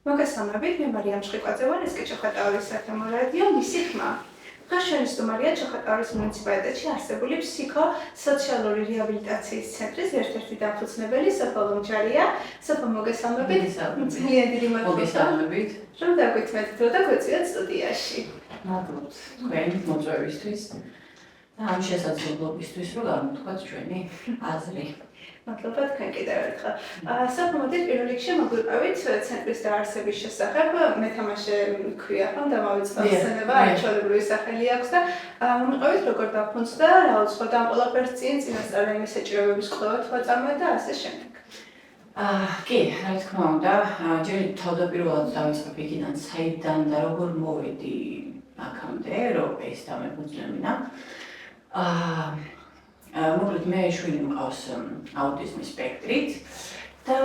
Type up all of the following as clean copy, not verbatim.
მოგესალმებით, მე მარიამ ჭყიკვაძე ვარ, ეს კი ჩოხატაურის FM რადიო, მისი ხმა. დღეს სტუმარია ჩოხატაურის მუნიციპალიტეტში არსებული ფსიქო-სოციალური რეაბილიტაციის ცენტრის ერთ-ერთი დამფუძნებელი სოფო ლომჯარია. სოფო, მოგესალმებით. ძალიან დიდი მადლობა. მოგესალმებით. რომ დაგვითმეთით და გვეწიოთ სტუდიაში. მადლობთ თქვენი მოწვევისთვის და ამ შესაძლებლობისთვის, რომ გამოთქვათ ჩვენი აზრი. მადლობა თქვენ კიდევ ერთხელ. სოფო, მოდით პირველ რიგში მოგვიყევით ცენტრის დაარსების შესახებ. მეთამაშე ქვია, ხომ დამავიწყდა ხსენება, არჩეულებრივი სახელი აქვს და მომიყევით როგორ დაფუძნდა, რა უცხოდა ამ ყველაფერს წინასწარ რაიმე საჭიროებების კვლევა თქვა და ასე შემდეგ. კი, რა თქმა უნდა, ჯერ თავდაპირველად დავიწყებ იქიდან, საიდან და როგორ მოვედი აქამდე, რომ ეს დამეფუძნებინა. მოკლედ მე შვილი მყავს აუტიზმის სპექტრით და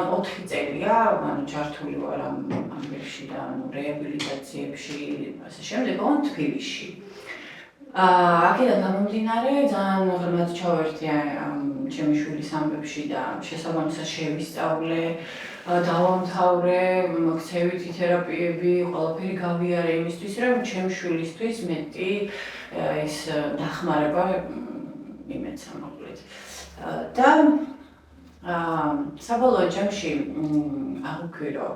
4 წელია ჩართული ვარ ამ ამბებში და რეაბილიტაციებში, ასე შემდეგ, თბილისში. აქედან გამომდინარე, ძალიან ღრმად ჩავერთე ჩემი შვილის ამბებში და შესაბამისად შევისწავლე, დავამთავრე, მოქცევითი თერაპიები, ყველაფერი გავიარე იმისთვის, რომ ჩემი შვილისთვის მეტი ეს დახმარება იმეცა მოკლედ. და საბოლოო ჯამში აღვიქვი, რომ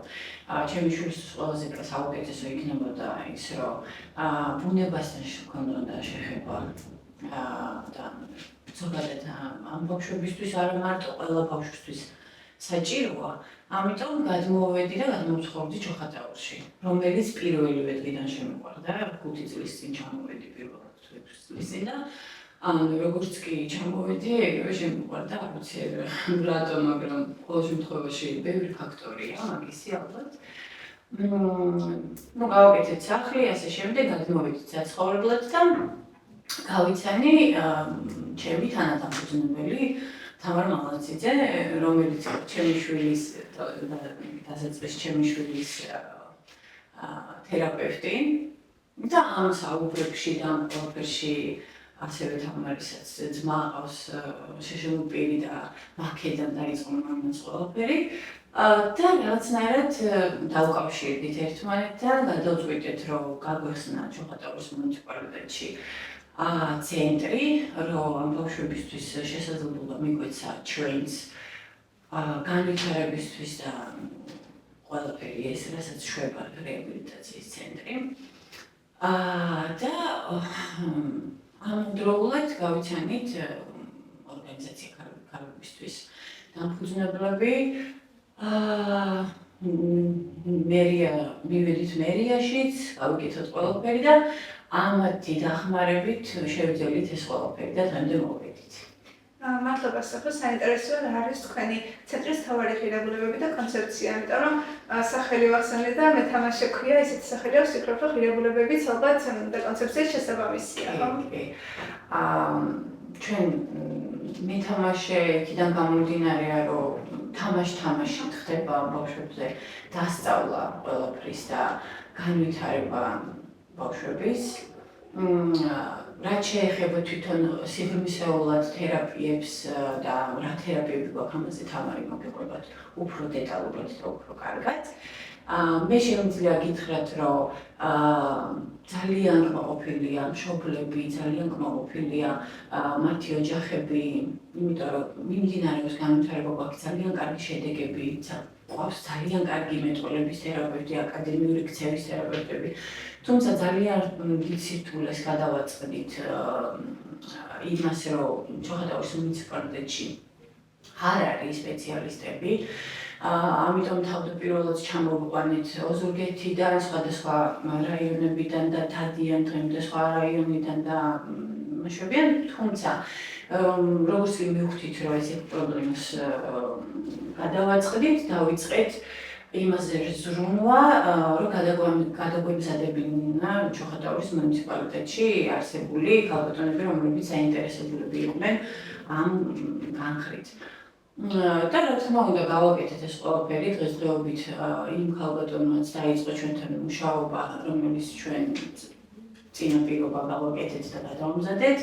ჩემი შვილისთვის ყველაზე საუკეთესო იქნებოდა ის, რომ ბუნებასთან ჰქონოდა შეხება და ზოგადად ამ ბავშვებისთვის არა მარტო ყველა ბავშვისთვის საჭიროა. ამიტომ გადმოვედი და გადმოვცხოვრდი ჩოხატაურში, რომელიც პირველივე დღიდან შემოყვარდა, 5 წლის წინ ჩამოვედი პირველად 6 წლის წინ და როგორც კი ჩამოვედი, ეგრევე შემოყვარდა, არ ვიცი რატომ, მაგრამ ყოველ შემთხვევაში ბევრი ფაქტორია მაგისი ალბათ. გავაკეთეთ სახლი, ასე შემდეგ, გადმოვედით საცხოვრებლად და გავიცანი ჩემი თანადამფუძნებელი თამარ მაღალაძე, რომელიც ჩემი შვილის დასაწყისში ჩემი შვილის თერაპევტი და ამ საუბრებში და ამ ყველაფერში ასევე თამარისაც ძმა ყავს შეშემოპირი და აქედან დაიწყო მამაც ყველაფერი და რაღაცნაირად დავკავშირდით ერთმანეთთან, გადავწყვიტეთ, რომ გაგვეხსნა ჩოხატაურის მუნიციპალიტეტში ცენტრი, რომ ამ ბავშვებისთვის შესაძლებლობა მიგვეცა ჩვენს განვითარებისთვის და ყველაფერი ეს, რასაც შვება რეაბილიტაციის ცენტრი. და ამავდროულად გავიცანით ორგანიზაცია ქალებისთვის დამფუძნებლები. მივედით მერიაშიც, გავიკეთოთ ყველაფერი და ამათი დახმარებით შევძელით ეს ყველაფერი და დღემდე მოვედით. მადლობა სოფო, საინტერესოა რა არის თქვენი ცენტრის მთავარი ღირებულებები და კონცეფცია, იმიტომ რომ სახელი ვახსენე და მეთამაშე ქვია, ისეთი სახელი აქვს, ვფიქრობ, რომ ღირებულებებიც ალბათ და კონცეფციის შესაბამისია, ხო? ჩვენ მეთამაშე იქიდან გამომდინარეა, რომ თამაშით ხდება ბავშვებზე დასწავლა ყველაფრის და განვითარება ბავშვების. რაც შეეხება თვითონ სიღრმისეულად თერაპიებს და რა თერაპიები გვაქვს, ამაზე თამარი მოგეყვებათ უფრო დეტალურად და უფრო კარგად. მე შემიძლია გითხრათ, რომ ძალიან კმაყოფილია მშობლები, ძალიან კმაყოფილია მათი ოჯახები, იმიტომ რომ მიმდინარეობს განვითარება, გვაქვს ძალიან კარგი შედეგები, გვაქვს ძალიან კარგი მეტყველების თერაპევტი, აკადემიური ქცევის თერაპევტები. თუმცა ძალიან დიდ სირთულეს გადავაწყდით იმას, რომ ჩოხატაურის მუნიციპალიტეტში არ არის სპეციალისტები. ამიტომ თავდაპირველად ჩამოვიყვანეთ ოზურგეთიდან, სხვადასხვა რაიონებიდან და დადიან დღემდე სხვა რაიონიდან და მშვენიერ, თუმცა როგორც კი მივხვდით, რომ ესეთ პრობლემას გადავაწყდით, დავიწყეთ იმაზე ზრუნვა, რომ გადაგვემზადებინა ჩოხატაურის მუნიციპალიტეტში არსებული ქალბატონები, რომლებიც საინტერესებულები იყვნენ ამ განხრით. და რა თქმა უნდა, გავაკეთეთ ეს ყველაფერი დღესდღეობით იმ ქალბატონმაც დაიწყო ჩვენთან მუშაობა, რომელიც ჩვენ წინაპირობა გავაკეთეთ და გადავამზადეთ.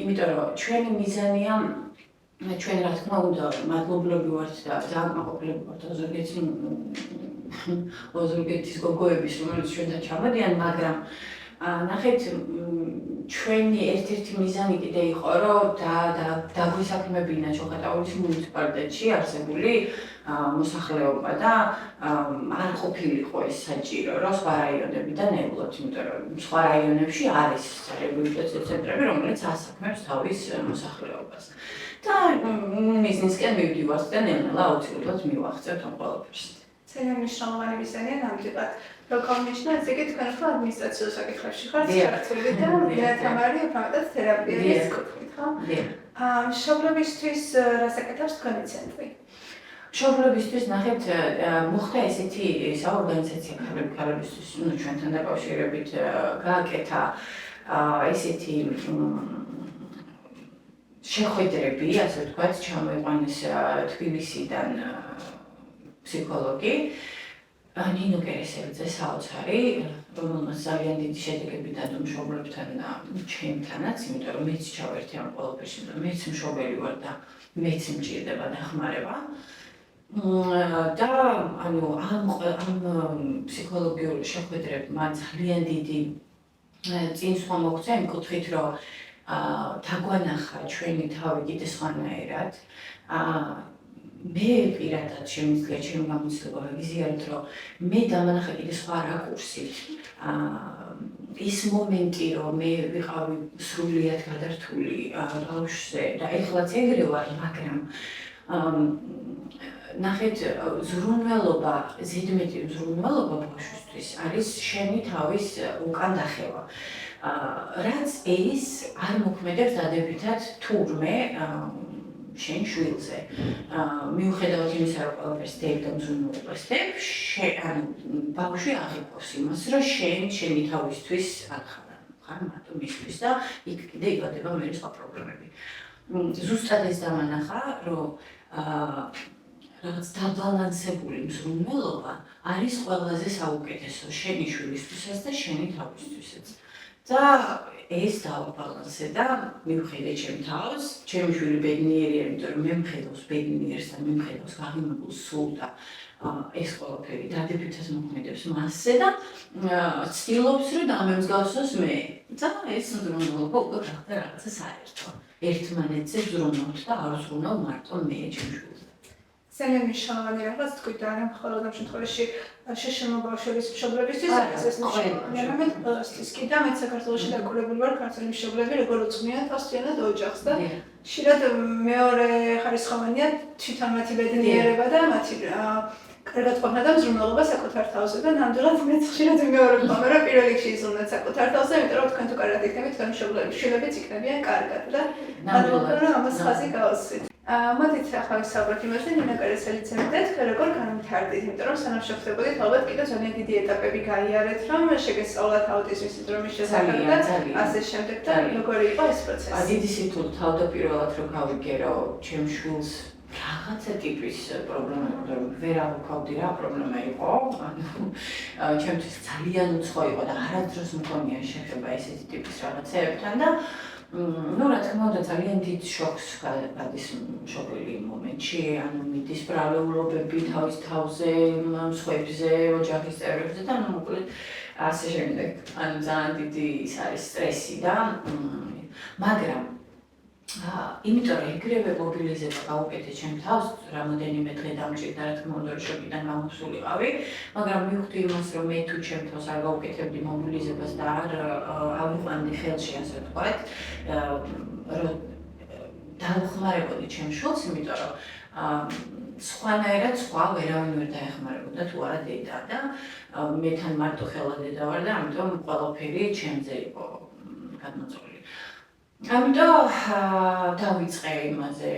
იმიტომ რომ ჩვენი მიზანია ჩვენ რა თქმა უნდა მადლობლები ვართ და ძალიან მაყოფილები ვართ ოზურგეთის გოგოების, რომელიც ჩვენთან ჩამოდიან, მაგრამ ნახეთ, ჩვენი ერთ-ერთი მიზანი კიდე იყო, რომ დაგვისაქმებინა ჩოხატაურის მუნიციპალიტეტში არსებული მოსახლეობა და არ ყოფილიყო ეს საჭირო, რომ სხვა რაიონებიდან ელოთ, იმიტომ რომ სხვა რაიონებში არის რეაბილიტაციის ცენტრები, რომელიც ასაქმებს თავის მოსახლეობას. და მიზნისკენ მივდივართ და ნელ-ნელა აუცილებლად მივახცევთ ამ ყველაფერს. ძალიან მნიშვნელოვანი მიზანია ნამდვილად. Რომ გავნიშნო, ესე იგი თქვენ ხო ადმინისტრაციულ საკითხებში ხართ ჩართული და თამარი უბრალოდ თერაპიის კუთხით, ხო? მშობლებისთვის რას აკეთებს თქვენი ცენტრი? მშობლებისთვის ნახეთ, მოხდა ესეთი საორგანიზაციო ქალებისთვის, ჩვენთან დაკავშირებით გააკეთა ესეთი შეხვედრები, ასე ვთქვათ, ჩამოიყვანეს თბილისიდან ფსიქოლოგი ნინო კერესელიძე საოცარი, რომელმაც ძალიან დიდი შედეგები დადო მშობლებთან და ჩემთანაც, იმიტომ რომ მეც ჩავერთე ამ ყველაფერში, იმიტომ რომ მეც მშობელი ვარ და მეც მჭირდება დახმარება. და ანუ ამ ფსიქოლოგიურ შეხვედრებმა ძალიან დიდი წინსვლა მოგვცა იმ კუთხით, რომ დაგვანახა ჩვენი თავი კიდე სხვანაირად. მე პირადად შემიძლია ჩემი გამოცდილება ვიზიაროთ, რომ მე დამანახა კიდე სხვა რაკურსით. ის მომენტი, რომ მე ვიყავი სრულიად გადართული ბავშვზე და ეხლაც ეგრე ვარ, მაგრამ ნახეთ, ზრუნველობა, ზედმეტი ზრუნველობა ბავშვისთვის არის შენი თავის უკან დახევა. რაც ის არ მოქმედებს დადებითად თურმე შენ შვილზე. მიუხედავად იმისა, რომ ყველაფერს დებ და მზრუნველობას დებ, ანუ ბავშვი აღიქვავს იმას, რომ შენი თავისთვის არ ხარ მარტო მისთვის და იქ კიდე იბადება მე სხვა პრობლემები. ზუსტად ეს დამანახა, რომ რაღაც დაბალანსებული მზრუნველობა არის ყველაზე საუკეთესო შენი შვილისთვისაც და შენი თავისთვისაც. და ეს დავაბალანსე და მივხედე ჩემ თავს, ჩემი შვილი ბედნიერია, იმიტომ რომ მე მხედავს ბედნიერს და მე მხედავს გაღიმებულ სულ და ეს ყველაფერი დადებითად მოქმედებს მასზე და ცდილობს, რომ დამემსგავსოს მე. და ეს მზრუნველობა უკვე გახდა რაღაცა საერთო. ერთმანეთზე ვზრუნავთ და არ ვზრუნავ მარტო მე ჩემ შვილზე. ძალიან მნიშვნელოვანი რაღაც თქვით და არა მხოლოდ ამ შემთხვევაში შეშემო ბავშვების მშობლებისთვის, ეს მნიშვნელოვანია, მაგრამ ყველასთვის კი და მეც საქართველოში დაკურებული ვარ ქართული მშობლები როგორ უძღვნიან თავს თიანად ოჯახს და ხშირად მეორე ხარისხოვანია თვითონ მათი ბედნიერება და მათი კარგად ყოფნა და მზრუნველობა საკუთარ თავზე და ნამდვილად მეც ხშირად ვიმეორებ ხოლმე რომ პირველ რიგში იზრუნოთ საკუთარ თავზე, იმიტომ რომ თქვენ თუ კარგად იქნებით, თქვენ შვილებიც იქნებიან კარგად და ნამდვილად რომ ამას ხაზი გავუსვით. მოდით ახლა ვისაუბროთ იმაზე, ნინო კერესელიძემ და თქვენ როგორ განვითარდით, იმიტომ რომ სანამ შევხვდებოდით, ალბათ კიდევ ძალიან დიდი ეტაპები გაიარეთ, რომ შეგესწავლათ აუტიზმის სინდრომის შესახებ და ასე შემდეგ და როგორი იყო ეს პროცესი? დიდი სიტყვით თავდაპირველად რომ გავიგე, რომ ჩემ შვილს რაღაცა ტიპის პრობლემა იყო, რომ ვერ ავუქავდი რა პრობლემა იყო, ანუ ჩემთვის ძალიან უცხო იყო და არასდროს მქონია შეხება ესეთი ტიპის რაღაცეებთან და რა თქმა უნდა ძალიან დიდ შოკს გადის მშობელი მომენტში, ანუ მიდის ბრალეულობები თავის თავზე, მსხვერპლზე, ოჯახის წევრებზე და მოკლედ ასე შემდეგ. ანუ ძალიან დიდი ის არის სტრესი და მაგრამ იმიტომ რომ ეგრევე მობილიზება გავუკეთე ჩემ თავს, რამოდენიმე დღე დამჭირდა, რა თქმა უნდა, შოკიდან გამოსულიყავი, მაგრამ მივხვდი იმას, რომ მე თუ ჩემ თავს არ გავუკეთებდი მობილიზებას და არ ავიყვანდი ხელში, ასე ვთქვათ, რომ დავხმარებოდი ჩემ შვილს, იმიტომ რომ სხვანაირად სხვა ვერავინ ვერ დაეხმარებოდა თუ არა დედა და მე თან მარტო ხელა დედა ვარ და ამიტომ ყველაფერი ჩემზე იყო გადმოწყვეტილი. ამიტომ დავიწყე იმაზე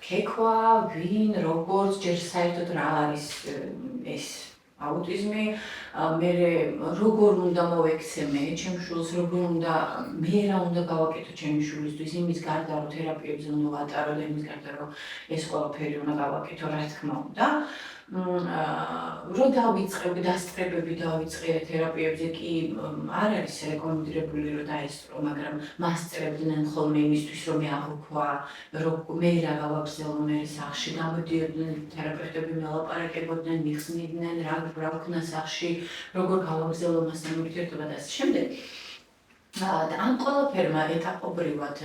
ქეკვა, ვინ, როგორც, ჯერ საერთოდ რა არის ეს აუტიზმი, მე როგორ უნდა მოვექცე მე ჩემ შვილს, როგორ უნდა მე რა უნდა გავაკეთო ჩემი შვილისთვის, იმის გარდა რომ თერაპიებზე უნდა ვატარო და იმის გარდა რომ ეს ყველაფერი უნდა გავაკეთო, რა თქმა უნდა. რომ დავიწყებ, დასწრებები დავიწყე თერაპიებზე კი არ არის რეკომენდირებული რომ დაესწრო, მაგრამ მასწრებდნენ ხოლმე იმისთვის რომ მე აღვქვა, რომ მე რა გავაგრძელო მე სახლში, გამოდიოდნენ თერაპევტები მელაპარაკებოდნენ, მიხსნიდნენ რა ვქნა სახლში, როგორ გავაგრძელო მასთან ურთიერთობა და ასე შემდეგ. და ამ ყველაფერმა ეტაპობრივად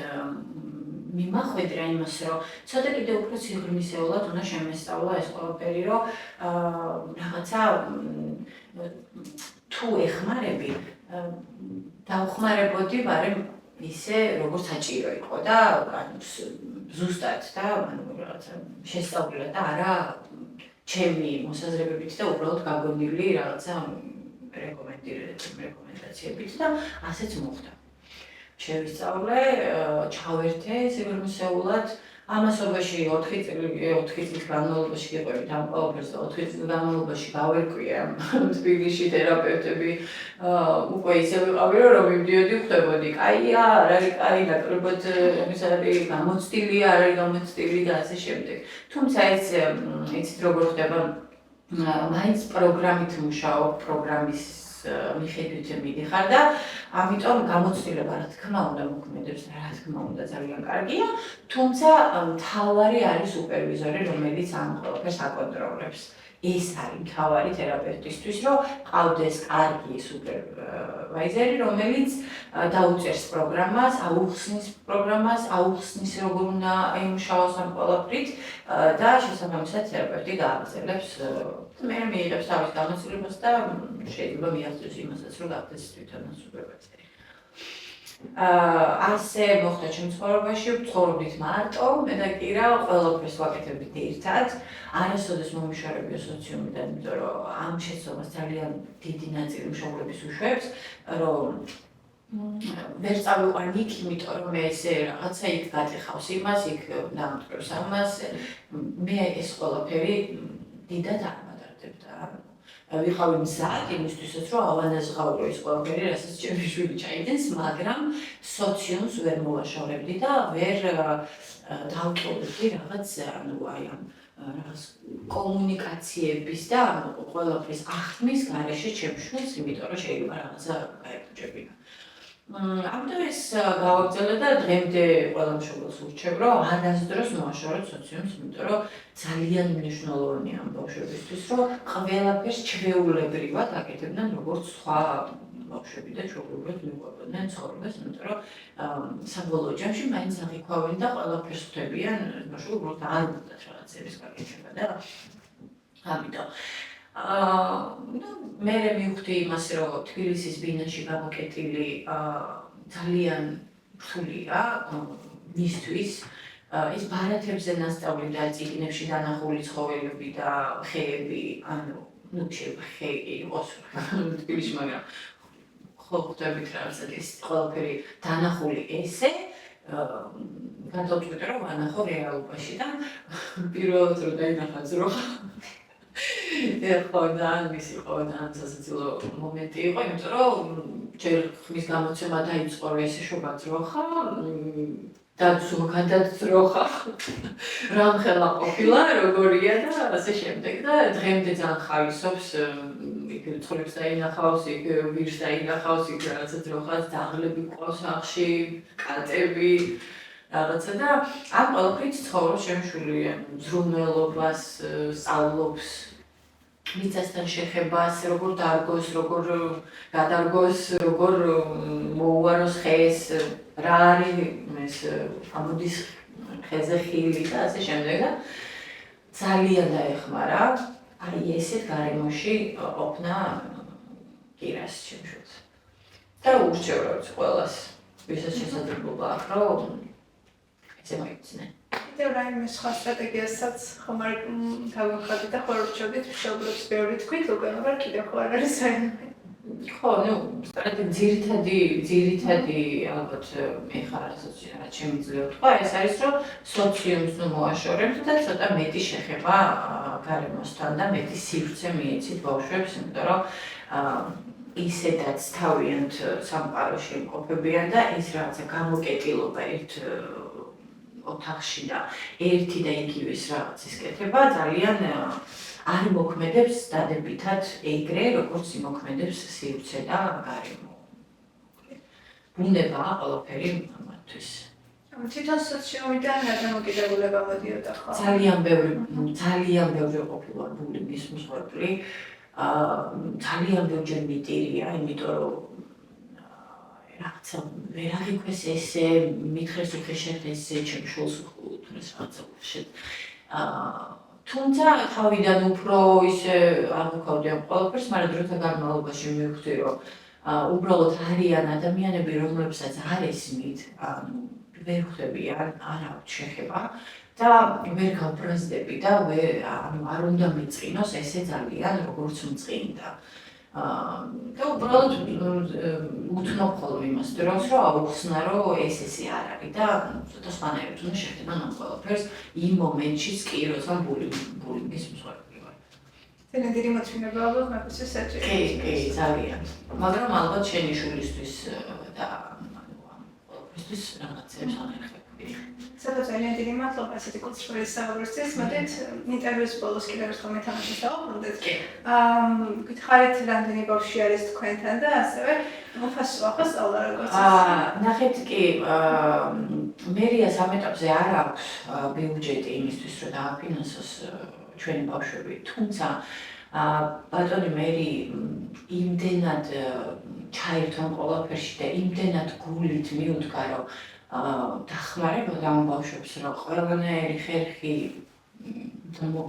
მიმახვედრა იმას, რომ ცოტა კიდევ უფრო სიღრმისეულად უნდა შემესწავლა ეს ყველაფერი, რომ რაღაცა თუ ეხმარები, დავხმარებოდი, მაგრამ ისე როგორც საჭირო იყო და ზუსტად და რაღაცა შესწავლილად და არა ჩემი მოსაზრებებით და უბრალოდ გაგონილი რაღაცა რეკომენდაციებით და ასეც მოხდა. შევისწავლე, ჩავერთე სიღრმისეულად, ამასობაში 4 წლის განმავლობაში გიყვებით ამ ყველაფერს და 4 წლის განმავლობაში გავერკვია თბილისში თერაპევტები უკვე ისე ვიყავი, რომ მივდიოდი ხვდებოდი, კაია, არ არის კაი, ნაკლებად ის არის გამოცდილი, არ არის გამოცდილი და ასე შემდეგ. თუმცა ეს იცით როგორ ხდება, მაინც პროგრამით მუშაობ, პროგრამის მიხედვით მიდიხარ და ამიტომ გამოცდილება რა თქმა უნდა მოქმედებს, რა თქმა უნდა ძალიან კარგია, თუმცა მთავარი არის სუპერვიზორი, რომელიც ამ ყველაფერს აკონტროლებს. ეს არის მთავარი თერაპევტისთვის, რომ ყავდეს კარგი სუპერვაიზერი, რომელიც დაუწერს პროგრამას, აუხსნის როგორ უნდა იმუშაოს ამ ყველაფრით და შესაბამისად თერაპევტი გააგრძელებს მე მიიღებს თავის გამოცდილებას და შეიძლება მიაღწიოს იმასაც, რომ გახდეს თვითონ სუპერვაიზერი. ასე მოხდა ჩემს ცხოვრებაში, ვცხოვრობდით მარტო, მე და კირა ყველაფერს ვაკეთებდით ერთად. არასოდეს მომიშარებია სოციუმიდან, იმიტომ რომ ამ შეცდომას ძალიან დიდი ნაწილი მშობლების უშვებს, რომ ვერ წავიყვან იქ, იმიტომ რომ მე ესე რაღაცა იქ გატეხავს იმას, იქ დამტკბევს ამას. მე ეს ყველაფერი დიდად არ მადარდებდა. ვიყავი მზად იმისთვისაც, რომ ავანაზღაურო ეს ყველაფერი, რასაც ჩემი შვილი ჩაიდენს, მაგრამ სოციუმს ვერ მოვაშორებდი და ვერ დავტოვებდი რაღაც რაღაც კომუნიკაციების და ყველაფრის ახსნის გარეშე ჩემს შვილს, იმიტომ რომ შეიძლება რაღაცა გაეფუჭებინა. ამიტომ ეს გავაგრძელე და დღემდე ყველა მშობელს ვურჩევ, რომ არასდროს მოაშოროთ სოციუმს, იმიტომ რომ ძალიან მნიშვნელოვანია ამ ბავშვებისთვის, რომ ყველაფერს ჩვეულებრივად აკეთებდნენ როგორც სხვა ბავშვები და ჩვეულებრივად მიყვებოდნენ ცხოვრებას, იმიტომ რომ საბოლოო ჯამში მაინც აღიქვავენ და ყველაფერს ხვდებიან, ბავშვები უბრალოდ არ უნდათ რაღაცების გაკეთება და ამიტომ მე მივხვდი იმას, რომ თბილისის ბინაში გამოკეტილი ძალიან რთულია მისთვის ის ბარათებზე ნასწავლი და წიგნებში დანახული ცხოველები და ხეები, ანუ შეიძლება ხე იყოს თბილისში, მაგრამ ხო ხვდებით რაღაცა ის ყველაფერი დანახული ესე გადავწყვიტე რომ ვანახო რეალობაში და პირველად რომ დაინახა ძროხა ხო და ის იყო და სასაცილო მომენტი იყო, იმიტომ რომ ჯერ ხმის გამოცემა დაიწყო ესე შობა ძროხა და ზოგადად ძროხა რამხელა ყოფილა, როგორია და ასე შემდეგ და დღემდე ძალიან ხარისობს იქ ცხოველებს დაინახავს, იქ ვირს დაინახავს, იქ რაღაცა ძროხას ძაღლები ყავს სახლში, კატები რაღაცა და ამ ყველაფრით ცხოვრობს ჩემი შვილი, ზრუნველობას, სწავლობს მიწასთან შეხებას, როგორ დარგოს, როგორ გადარგოს, როგორ მოუაროს ხეს, რა არის ამოდის ხეზე ხილი და ასე შემდეგ და ძალიან დაეხმარა აი ესეთ გარემოში ყოფნა კირას ჩემს შვილს. და ურჩევ როგორც ყველას, ვისაც შესაძლებლობა აქვს, რომ ესე მოიქცნენ. კიდევ რაიმე სხვა სტრატეგიასაც ხომ არ გავიხადეთ და ხომ რჩევდით მშობლებს ბევრი თქვით უკვე, მაგრამ კიდევ ხო არ არის რაიმე. ხო, ძირითადი ალბათ ეხლა რაც შემიძლია ვთქვა, ეს არის რომ სოციუმს მოაშორებთ და ცოტა მეტი შეხება გარემოსთან და მეტი სივრცე მიეცით ბავშვებს, იმიტომ რომ ისედაც თავიანთ სამყაროში იმყოფებიან და ის რაღაცა გამოკეტილობა ერთ ოთახში და ერთი და იგივეს რაღაცის კეთება ძალიან არ მოქმედებს დადებითად ეგრე, როგორც იმოქმედებს სივრცე და გარემო. ბუნება ყველაფერი მათთვის. თვითონ სოციუმიდან დამოკიდებულება მოდიოდა ხო? ძალიან ბევრი ყოფილა ბუნების მსხვერპლი. ძალიან ბევრჯერ მიტირია, იმიტომ რომ რაღაცა ვერ აღიქვეს ესე, მითხრეს უხეშად ესე ჩემ შულს თუნდაც რაღაცა უხეშად. თუმცა თავიდან უფრო ისე არ მქონდა ამ ყველაფერს, მაგრამ დროთა განმავლობაში მივხვდი, რომ უბრალოდ არიან ადამიანები, რომლებსაც არ ესმით, ვერ ხვდებიან, არ აქვს შეხება და ვერ გავბრაზდები და არ უნდა მიწყინოს ესე ძალიან როგორც მწყინდა. და უბრალოდ უთნობ ხოლმე იმას დროს, რომ აუხსნა, რომ ესე არ არის და ცოტა სხვანაირად უნდა შეხედან ამ ყველაფერს იმ მომენტშიც კი, როცა ბულინგის მსხვერპლი ვარ. ძალიან დიდი მოწმეება ალბათ მეფისთვის საჭირო. კი, ძალიან. მაგრამ ალბათ შენი შულისთვის და ყველაფერთვის რაღაცებს ანერხები. სადაც ძალიან დიდი მადლობა ასეთი კულტურის საუბრისთვის. მოდით ინტერვიუს ბოლოს კიდევ ერთხელ მეთამაშეს დავუბრუნდეთ. გითხარით რამდენი ბავშვი არის თქვენთან და ასევე უფასო ახლა სწავლა როგორც ის. ნახეთ კი, მერიას ამ ეტაპზე არ აქვს ბიუჯეტი იმისთვის, რომ დააფინანსოს ჩვენი ბავშვები. თუმცა ბატონი მერი იმდენად ჩაერთვა ყველაფერში და იმდენად გულით მიუდგა, რომ დახმარებოდა ამ ბავშვებს, რომ ყველანაირი ხერხი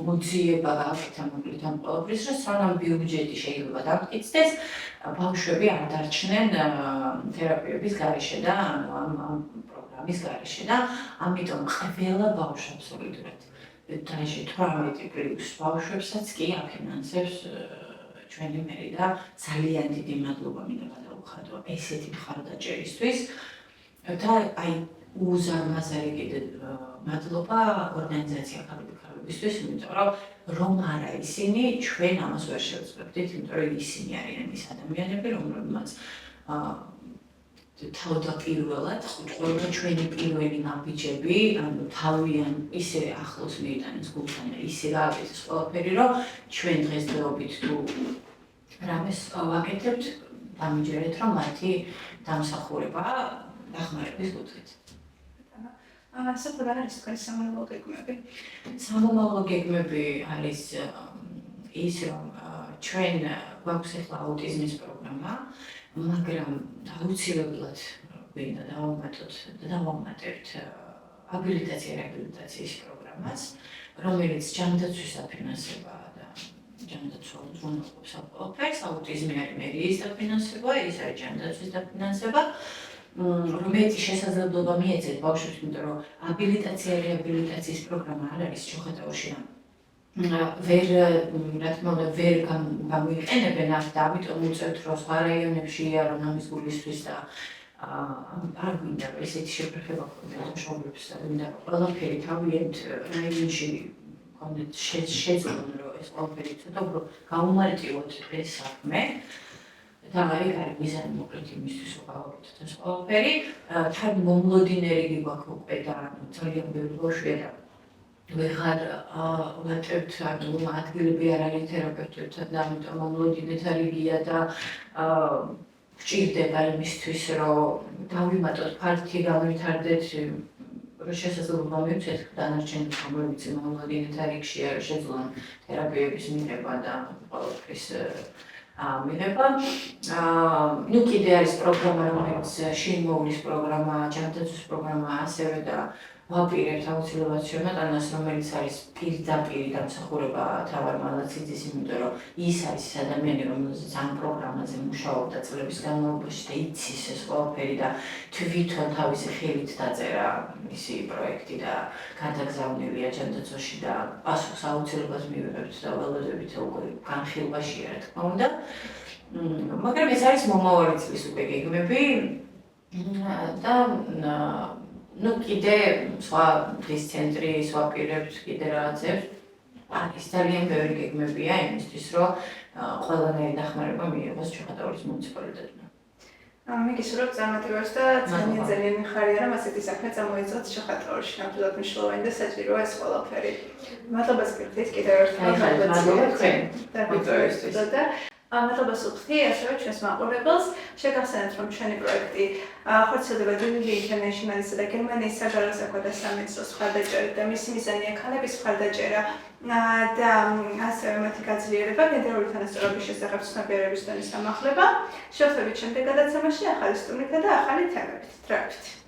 მოძიება გააკეთა მოკლედ ამ ყველაფრის, რომ სანამ ბიუჯეტი შეიძლება დამტკიცდეს, ბავშვები არ დარჩნენ თერაპიების გარეშე და ამ პროგრამის გარეშე და ამიტომ ყველა ბავშვი აბსოლუტურად დაიში 18+ ბავშვებსაც კი აფინანსებს ჩვენი მერი და ძალიან დიდი მადლობა მინდა გადაუხადო ესეთი მხარდაჭერისთვის და აი უზარმაზარი კიდე მადლობა ორგანიზაცია ქალებისთვის, იმიტომ რომ არა ისინი ჩვენ ამას ვერ შევწყვეტით, იმიტომ რომ ისინი არიან ის ადამიანები, რომლებმაც თავდაპირველად ყველა ჩვენი პირველი ნაბიჯები, ანუ თავიან ისე ახლოს მიიტანეს გულთან და ისე გააკეთეს ყველაფერი, რომ ჩვენ დღესდღეობით თუ რამეს ვაკეთებთ, დამიჯერეთ, რომ მათი დამსახურება დახმარების კუთხით. სოფლად არის თქვენი სამომავლო გეგმები? სამომავლო გეგმები არის ის, რომ ჩვენ გვაქვს ახლა აუტიზმის პროგრამა, მაგრამ აუცილებლად გვინდა დავამატებთ აბილიტაცია რეაბილიტაციის პროგრამას, რომელიც ჯანდაცვის დაფინანსება და ჯანდაცვა უზრუნველყოფს ამ ყველაფერს, აუტიზმი არის მერიის დაფინანსება, ის არის ჯანდაცვის დაფინანსება. მეტი შესაძლებლობა მიეცეთ ბავშვებს, იმიტომ რომ აბილიტაცია რეაბილიტაციის პროგრამა არ არის ჩოხატაურში და რა თქმა უნდა ვერ გამოიყენებენ აქ და ამიტომ უწევთ, რომ სხვა რაიონებში იარონ ამის გულისთვის და არ გვინდა ესეთი შეფერხება ქონდეთ მშობლებს და გვინდა ყველაფერი თავიანთ რაიონში ქონდეთ შეძლონ, რომ ეს ყველაფერი ცოტა უფრო გაუმარტივოთ ეს საქმე. და აი მიზანი მოკლედ იმისთვის ვგავაკეთოთ ეს ყველაფერი. თან მომლოდინერი გვაქვს უკვე და ძალიან ბევრი ბავშვია და ვეღარ ვაჭებთ, ანუ ადგილები არ არის თერაპევტებთან და ამიტომ მომლოდინეთ რიგია და გვჭირდება იმისთვის, რომ დავიმატოთ ფართი, განვითარდეთ, რომ შესაძლებლობა მივცეთ დანარჩენ რომლებიც მომლოდინეთ რიგშია, რომ შეძლონ თერაპიების მიღება და ყველაფრის მიღება. ნუ კიდე არის პროგრამა, რომელიც შინმოვლის პროგრამა, ჯანდაცვის პროგრამა, ასევე და ვაპირებთ აუცილებლად შემოტანას, რომელიც არის პირდაპირ დამსახურება თავარ მალაციძის, იმიტომ რომ ის არის ის ადამიანი, რომელზეც ამ პროგრამაზე მუშაობდა წლების განმავლობაში და იცის ეს ყველაფერი და თვითონ თავისი ხელით დაწერა მისი პროექტი და გადაგზავნილია ჯანდაცვაში და პასუხს აუცილებლად მივიღებთ და ველოდებით უკვე განხილვაშია, რა თქმა უნდა. მაგრამ ეს არის მომავალი წლის უკვე გეგმები და ნუ კიდე სხვა დღის ცენტრი, სხვა პირებს, კიდე რაღაცებს არის ძალიან ბევრი გეგმებია იმისთვის, რომ ყველანაირი დახმარება მიიღოს ჩოხატაურის მუნიციპალიტეტმა. მიგისურვებ წარმატებას და ძალიან მიხარია რომ ასეთი საქმე წამოიწყოთ შეხატაურში. ნამდვილად მნიშვნელოვანი და საჭიროა ეს ყველაფერი. მადლობა გიხდით კიდევ ერთხელ. მადლობა თქვენ. და მადლობა სულხდი ასევე ჩვენს მაყურებელს. შეგახსენებთ რომ ჩვენი პროექტი ხორციელდება Delivery International-ისა და გერმანიის საგარეო საქმეთა სამინისტროს მხარდაჭერით და მისი მიზანია ქალების მხარდაჭერა და ასევე მათი გაძლიერება, გენდერული თანასწორობის შესახებ ცნობიერების დონის ამაღლება. შევხვდებით შემდეგ გადაცემაში ახალი სტუმრითა და ახალი თემებით. დროებით.